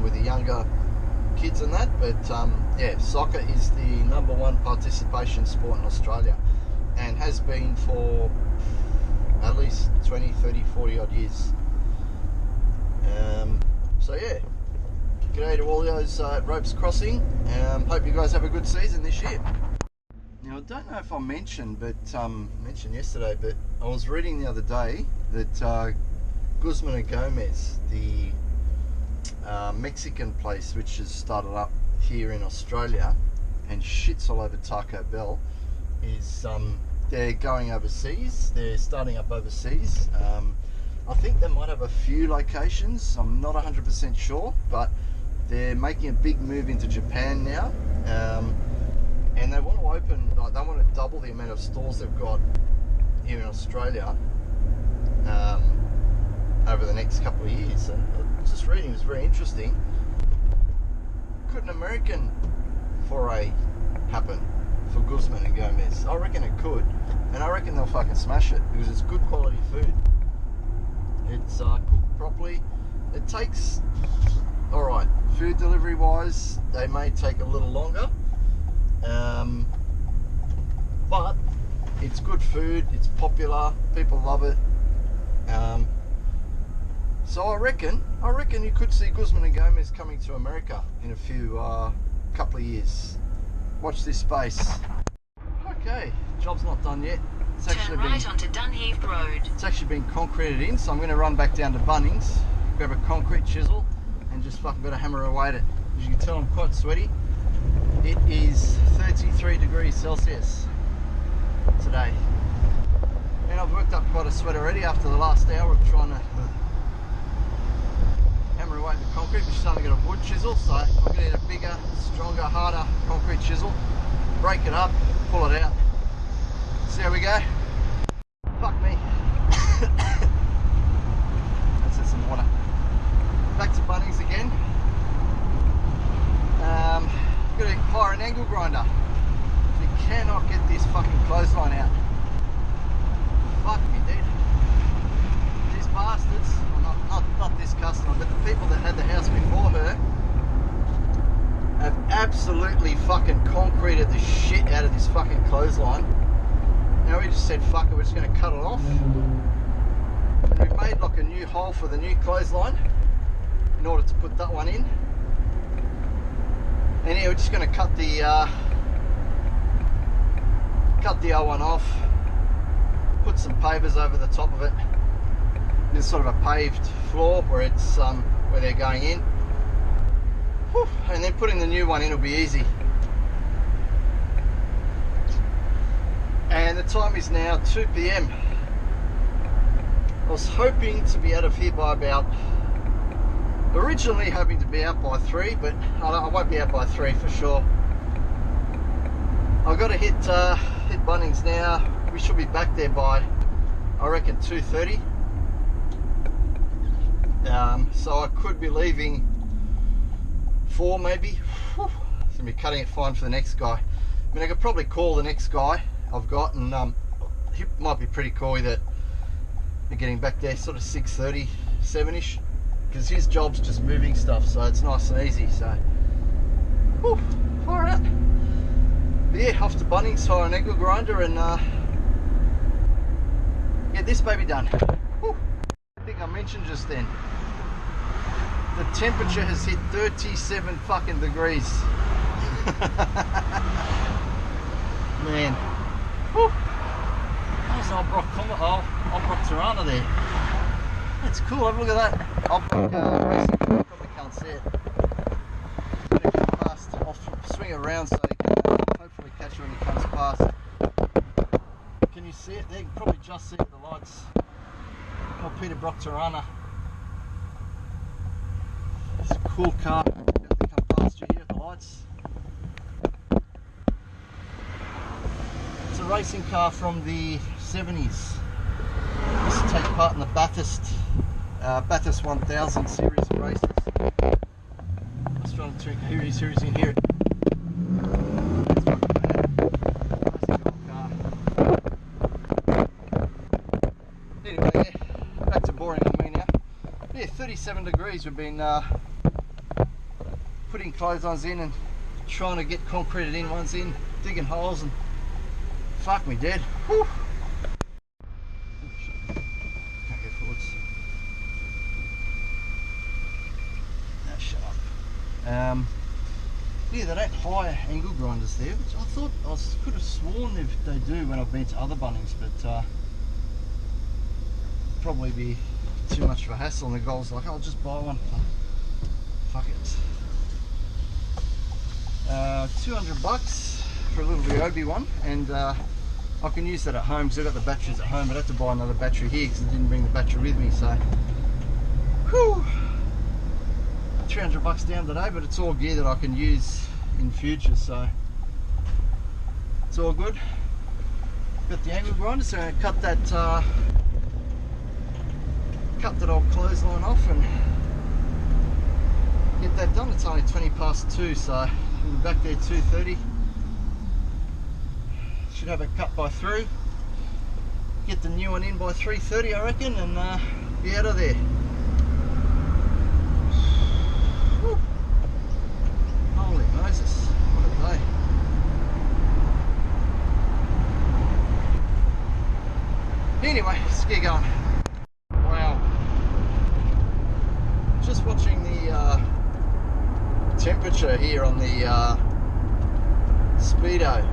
with the younger kids and that. But yeah, soccer is the #1 participation sport in Australia, and has been for at least 20, 30, 40 odd years. So yeah, g'day to all those Ropes Crossing. Hope you guys have a good season this year. Now I don't know if I mentioned yesterday, but I was reading the other day that Guzman and Gomez, the Mexican place which has started up here in Australia and shits all over Taco Bell, is they're going overseas. They're starting up overseas. I think they might have a few locations. I'm not 100% sure, but they're making a big move into Japan now. And they want to open, like, they want to double the amount of stores they've got here in Australia over the next couple of years. And just reading, it was very interesting. Could an American foray happen for Guzman and Gomez? I reckon it could, and I reckon they'll fucking smash it because it's good quality food. It's cooked properly. It takes, alright, food delivery wise, they may take a little longer, but it's good food, it's popular, people love it. So I reckon you could see Guzman and Gomez coming to America in a few couple of years. Watch this space. Okay, job's not done yet. It's actually Turn right onto Dunheath Road. It's actually been concreted in, so I'm going to run back down to Bunnings, grab a concrete chisel, and just fucking got to hammer away at it. As you can tell, I'm quite sweaty. It is 33 degrees Celsius today, and I've worked up quite a sweat already after the last hour of trying to hammer away at the concrete. We're starting to get a wood chisel, so I'm going to need a bigger, stronger, harder concrete chisel. Break it up, pull it out. See how we go. Fuck me. Let's have some water. Back to Bunnings again. Got to hire an angle grinder. You cannot get this fucking clothesline out. Fuck me, dude. These bastards, well, not this customer, but the people that had the house before her have absolutely fucking concreted the shit out of this fucking clothesline. Now we just said, fuck it, we're just going to cut it off. And we've made like a new hole for the new clothesline in order to put that one in. And yeah, we're just going to cut the old one off, put some pavers over the top of it. There's sort of a paved floor where it's where they're going in. Whew. And then putting the new one in will be easy. And the time is now 2 PM. I was hoping to be out of here by about, originally hoping to be out by 3, but I won't be out by 3 for sure. I've got to hit Bunnings now. We should be back there by, I reckon, 2:30. So I could be leaving 4 maybe. Whew. So I'm going to be cutting it fine for the next guy. I mean, I could probably call the next guy I've got, and he might be pretty coy that we're getting back there sort of 6:30, 7ish, because his job's just moving stuff, so it's nice and easy. So, whew, far out. But yeah, off to Bunnings, hire an angle grinder, and get this baby done. Whew. I think I mentioned just then, the temperature has hit 37 fucking degrees. Man. Whew. There's old Brock Tirana there. That's cool, have a look at that. Old Brock racing, probably can't see it. I'm gonna come past, I'll swing around so you can hopefully catch it when he comes past. Can you see it there? You can probably just see it with the lights. Old Peter Brock Tirana. It's a cool car. I'm going to come past you here with the lights. It's a racing car from the 70s. Used to take part in the Bathurst 1000 series of races. Let's try to turn Hiri series in here. That's fucking bad. Nice old car. Anyway, yeah, back to boring on me now. Yeah, 37 degrees. We've been putting clotheslines in and trying to get concreted in ones in, digging holes, and fuck me dead. Whew. Can't go forwards. No, shut up. Yeah, they don't hire angle grinders there, which I thought, could have sworn they do when I've been to other Bunnings, but probably be too much of a hassle, and the guy's like, I'll just buy one. Fuck it. $200 for a little Ryobi one, and I can use that at home because I've got the batteries at home, but I have to buy another battery here because I didn't bring the battery with me. So, whew, $300 down today, but it's all gear that I can use in future, so it's all good. Got the angle grinder, so I'm going to cut that old clothesline off and get that done. It's only 20 past 2, so I'll be back there 2:30. Should have it cut by 3. Get the new one in by 3:30, I reckon, and be out of there. Whew. Holy Moses, what a day. Anyway, let's get going. Wow. Just watching the temperature here on the Speedo.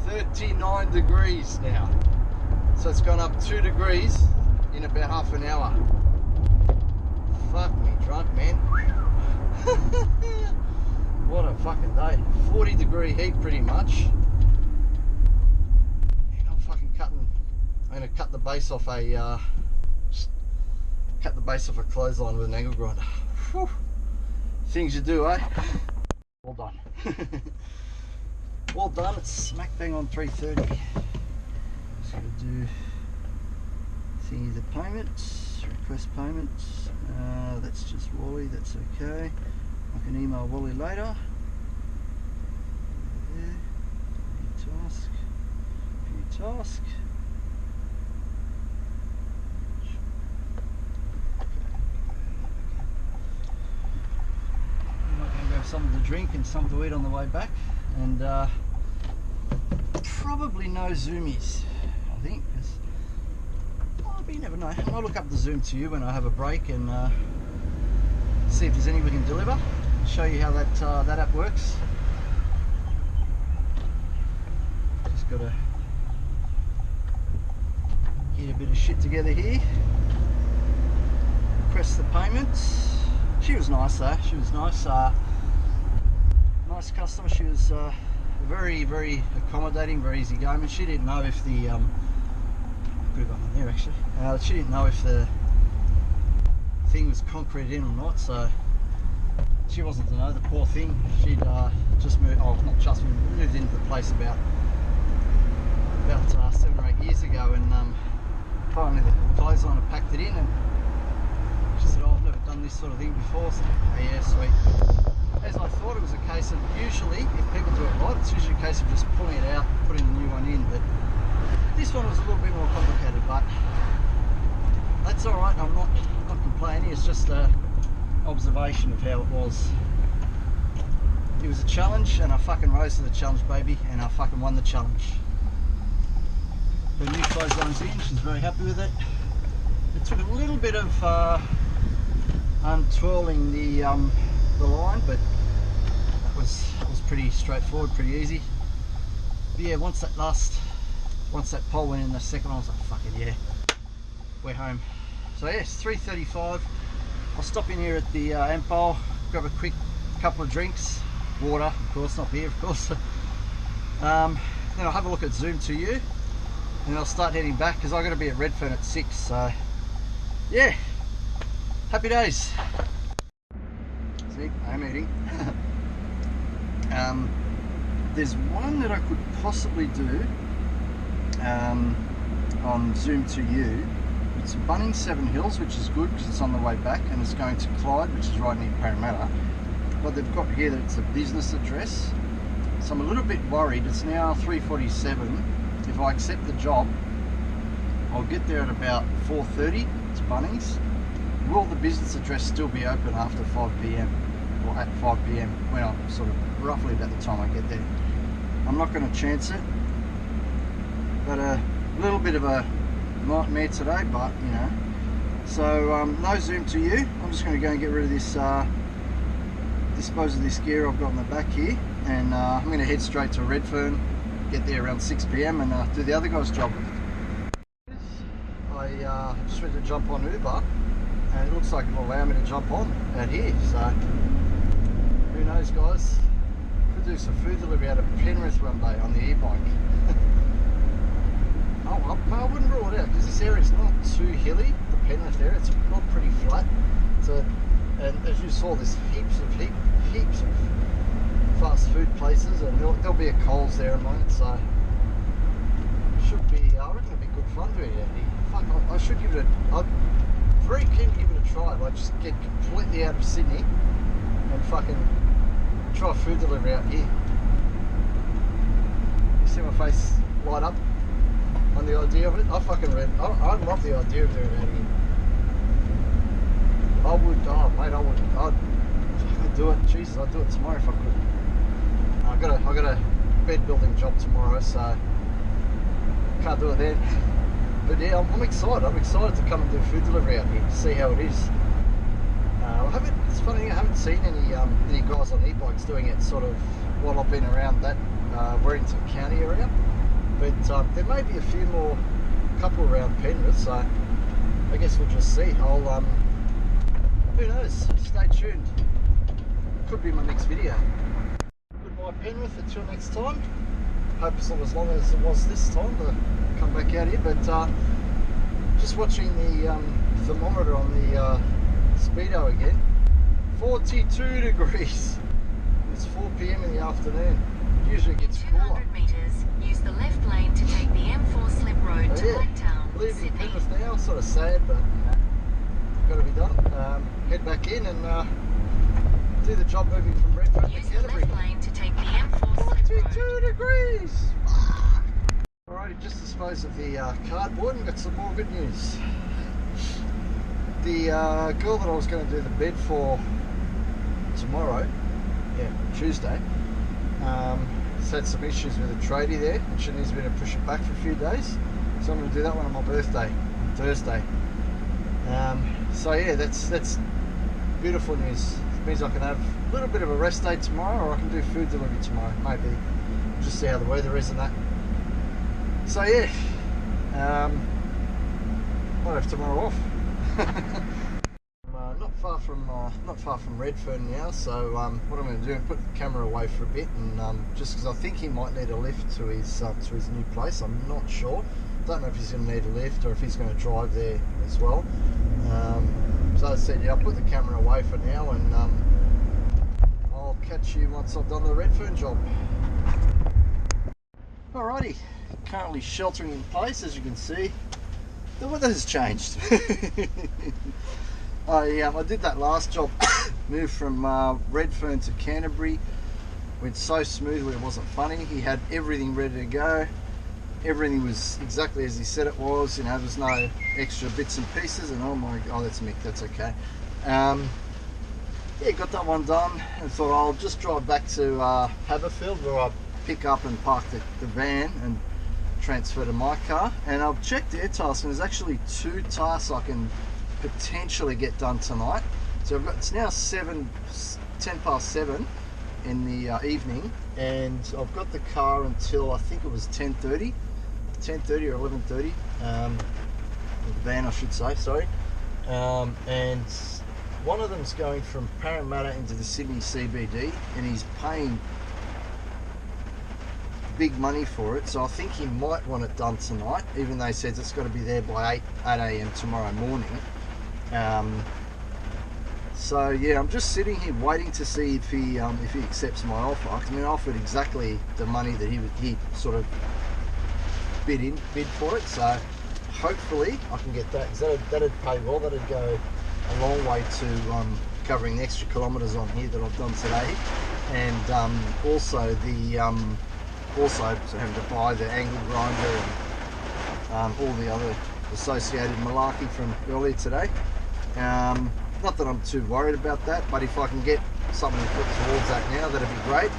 39 degrees now. So it's gone up 2 degrees in about half an hour. Fuck me drunk, man. What a fucking day. 40-degree heat pretty much. And I'm fucking cutting. I'm gonna cut the base off a clothesline with an angle grinder. Whew. Things you do, eh? Well done. Well done. It's smack bang on 3:30. Just gonna do thingy the payments, request payments. That's just Wally. That's okay. I can email Wally later. There. View task. Something to drink and something to eat on the way back, and probably no zoomies, I think, because you never know. I'll look up the Zoom to you when I have a break and see if there's any we can deliver, show you how that app works. Just got to get a bit of shit together here. Request the payments. She was nice though. She was nice. Nice customer. She was very, very accommodating, very easygoing. And she didn't know if the could have gone in there actually. She didn't know if the thing was concrete in or not, so she wasn't to know. The poor thing. She'd just moved. Oh, not just moved into the place about 7 or 8 years ago, and finally the clothesline had packed it in, and she said, "Oh, I've never done this sort of thing before." So, oh yeah, sweet. As I thought, it was a case of, usually, if people do it right, it's usually a case of just pulling it out, putting the new one in, but this one was a little bit more complicated, but that's alright. I'm not complaining. It's just an observation of how it was. It was a challenge, and I fucking rose to the challenge, baby, and I fucking won the challenge. The new clothesline's in. She's very happy with it. It took a little bit of untwirling the line, but that was pretty straightforward, pretty easy. But yeah, once that pole went in, the second one, I was like, fuck it, yeah, we're home. So yeah, it's 3:35. I'll stop in here at the Ampol, grab a quick couple of drinks, water, of course, not beer, of course. Then I'll have a look at Zoom to you, and I'll start heading back because I've got to be at Redfern at 6. So yeah, happy days. See, I'm eating. There's one that I could possibly do on Zoom to you. It's Bunnings Seven Hills, which is good because it's on the way back, and it's going to Clyde, which is right near Parramatta. But they've got here that it's a business address, so I'm a little bit worried. It's now 3:47. If I accept the job, I'll get there at about 4:30 to Bunnings. Will the business address still be open after 5 PM or at 5 PM when I'm sort of roughly about the time I get there? I'm not going to chance it, but a little bit of a nightmare today, but you know. So no Zoom to you. I'm just going to go and get rid of this, dispose of this gear I've got in the back here, and I'm going to head straight to Redfern, get there around 6 PM and do the other guy's job. I just went to jump on Uber, and it looks like it'll allow me to jump on out here, so who knows, guys. Could do some food delivery out of Penrith one day on the e-bike. this area is not too hilly, the Penrith area, it's not pretty flat. So, and as you saw, there's heaps of fast food places, and there'll be a Coles there in a moment, so should be, I reckon it'll be good fun doing it. Fuck, I should give it I'm very keen to give it a try, like just get completely out of Sydney and fucking try food delivery out here. You see my face light up on the idea of it? I love the idea of doing it out here. I would, oh mate, I'd do it. Jesus, I'd do it tomorrow if I could. I got a bed building job tomorrow, so can't do it then. But yeah, I'm excited. I'm excited to come and do food delivery out here to see how it is. It's funny, I haven't seen any guys on e-bikes doing it sort of while I've been around that Wellington County area. But there may be a few more, couple around Penrith, so I guess we'll just see. Who knows? Stay tuned. Could be my next video. Goodbye Penrith, until next time. Hope it's not as long as it was this time to come back out here, but just watching the thermometer on the speedo again. 42 degrees. It's 4 PM in the afternoon. Usually it gets cooler. 200 metres, use the left lane to take the M4 slip road to Blacktown, Leaving Sydney. Penrith now, sort of sad, but got to be done. Head back in and do the job moving from Redfern to Use the Canterbury. left lane to take the M4 slip 42 road. degrees! Alrighty, just disposed of the cardboard and got some more good news. The girl that I was going to do the bed for tomorrow, Tuesday, has had some issues with a tradie there, and she needs me to push it back for a few days. So I'm going to do that one on my birthday, Thursday. So yeah, that's beautiful news. It means I can have a little bit of a rest day tomorrow, or I can do food delivery tomorrow, maybe. Just see how the weather is and that. So yeah, might have tomorrow off. I'm not far from Redfern now, so what I'm going to do is put the camera away for a bit, and just because I think he might need a lift to his new place. I'm not sure. Don't know if he's going to need a lift or if he's going to drive there as well. So as I said, yeah, I'll put the camera away for now, and I'll catch you once I've done the Redfern job. Alrighty, currently sheltering in place. As you can see, the weather has changed. I did that last job, moved from Redfern to Canterbury. Went so smoothly it wasn't funny. He had everything ready to go. Everything was exactly as he said it was. You know, there's no extra bits and pieces. And oh that's Mick. That's okay. Yeah, got that one done, and thought I'll just drive back to Haberfield, where I pick up and park the van and transfer to my car. And I've checked Airtasker, and there's actually 2 tasks I can potentially get done tonight. So it's now 10 past 7 in the evening, and I've got the car until I think it was 10:30 or 11:30. The van, I should say, sorry. And one of them's going from Parramatta into the Sydney CBD, and he's paying big money for it, so I think he might want it done tonight, even though he says it's got to be there by 8 AM tomorrow morning. So yeah, I'm just sitting here waiting to see if he accepts my offer. I mean, I offered exactly the money that he sort of bid for it, so hopefully I can get that, because that'd pay well. That'd go a long way to covering the extra kilometres on here that I've done today, and also having to buy the angle grinder and all the other associated malarkey from earlier today. Not that I'm too worried about that, but if I can get something to put towards that now, that'd be great.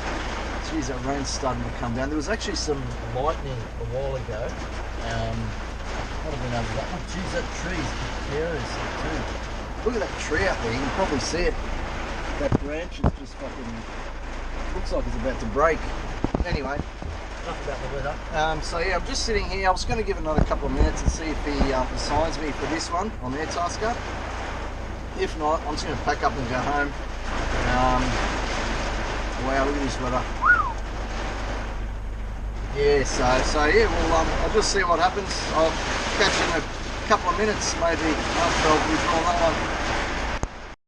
Geez, that rain's starting to come down. There was actually some lightning a while ago. Might have been over that. Oh geez, that tree's precarious too. Look at that tree out there, you can probably see it. That branch is just fucking, looks like it's about to break. Anyway, enough about the weather. So yeah, I'm just sitting here. I was going to give it another couple of minutes and see if he assigns me for this one on Airtasker. If not, I'm just going to pack up and go home. Wow, look at this weather. Yeah, so yeah, well, I'll just see what happens. I'll catch you in a couple of minutes, maybe, after I've withdrawn that one.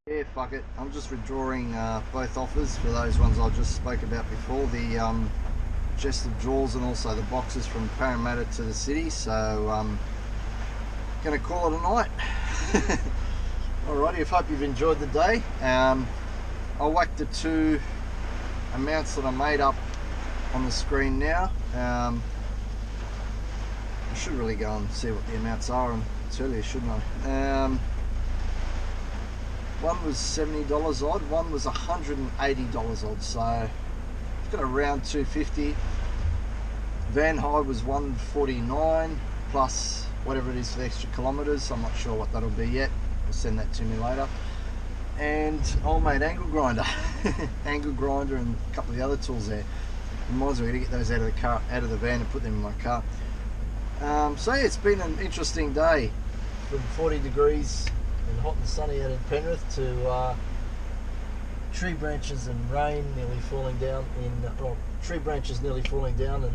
Yeah, fuck it. I'm just withdrawing both offers for those ones I just spoke about before. The chest of drawers and also the boxes from Parramatta to the city. So gonna call it a night. Alrighty, I hope you've enjoyed the day. I'll whack the two amounts that I made up on the screen now. I should really go and see what the amounts are and tell you, shouldn't I? One was $70 odd, one was $180 odd, so it's got around 250. Van hire was 149 plus whatever it is for the extra kilometres. I'm not sure what that'll be yet. We'll send that to me later. And old mate angle grinder, angle grinder, and a couple of the other tools there. Reminds me to get those out of the car, out of the van, and put them in my car. So yeah, it's been an interesting day, from 40 degrees and hot and sunny out in Penrith to tree branches and rain nearly falling down in tree branches nearly falling down and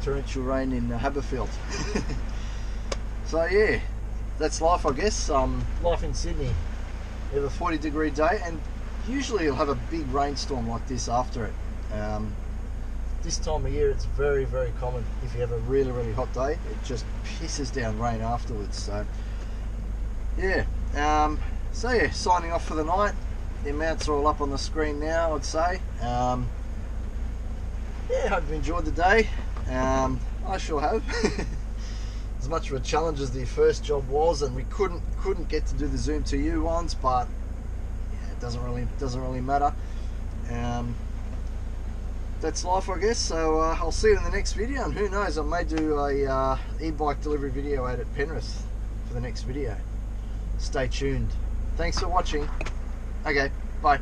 torrential rain in Haberfield. So yeah, that's life, I guess. Life in Sydney. We have a 40 degree day, and usually you'll have a big rainstorm like this after it. This time of year it's very, very common. If you have a really, really hot day, it just pisses down rain afterwards. So yeah, signing off for the night. The amounts are all up on the screen now, I'd say. Yeah, hope you enjoyed the day. I sure have. As much of a challenge as the first job was, and we couldn't get to do the Zoom to you ones, but yeah, it doesn't really matter. That's life, I guess. So I'll see you in the next video, and who knows, I may do a e-bike delivery video out at Penrith for the next video. Stay tuned. Thanks for watching. Okay, bye.